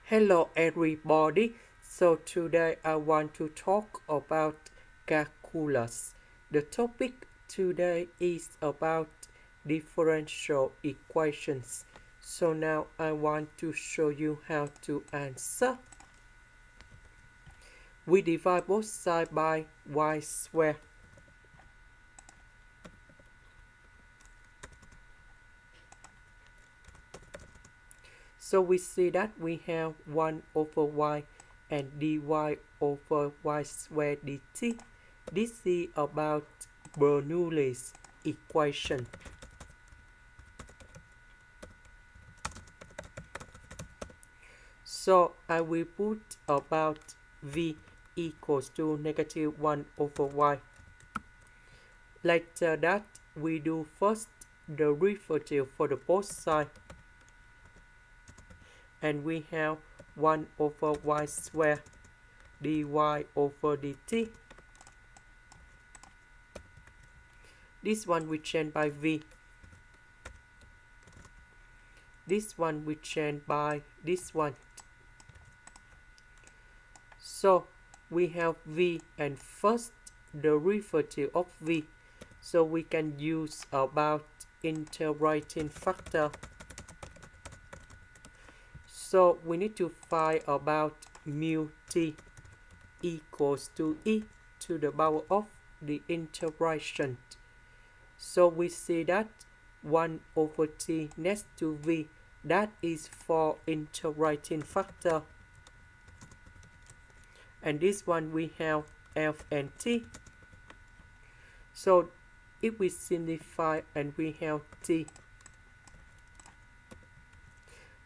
Hello everybody. So today I want to talk about calculus. The topic today is about differential equations. So now I want to show you how to answer. We divide both sides by y squared. So we see that we have 1 over y and dy over y squared dt. This is about Bernoulli's equation. So I will put about v equals to negative 1 over y. Later that we do first the derivative for the both sides. And we have 1 over y squared dy over dt. This one we change by v. This one we change by this one. So we have v and first derivative of v. So we can use about integrating factor. So we need to find about mu t equals to e to the power of the integration. So we see that 1 over t next to v, that is for integrating factor. And this one we have f and t. So if we simplify and we have t,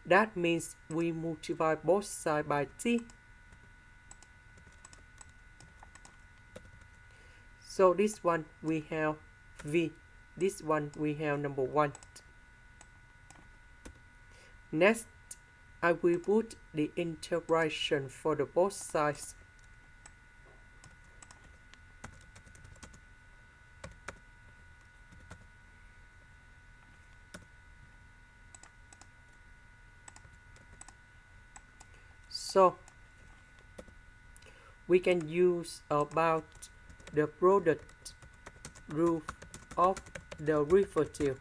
that means we multiply both sides by t. So this one we have v. This one we have number 1. Next, I will put the integration for the both sides. So we can use about the product rule of the derivative.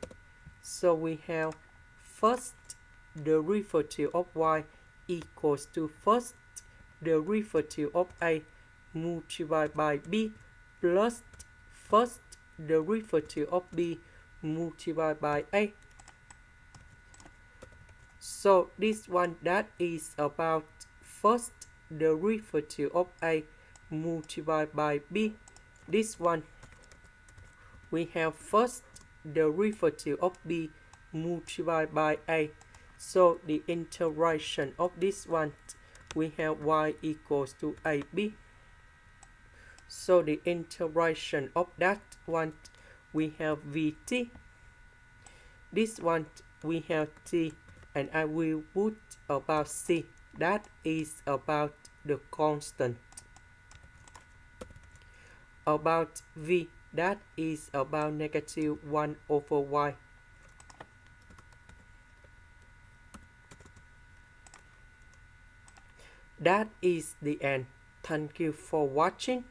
So we have first derivative of y equals to first derivative of a multiplied by b plus first derivative of b multiplied by a. So this one, that is about first derivative of a multiplied by b. This one we have first derivative of b multiplied by a. So the integration of this one, we have y equals to ab. So the integration of that one, we have vt. This one we have t, and I will put about c, that is about the constant. About v, that is about negative 1 over y. That is the end. Thank you for watching.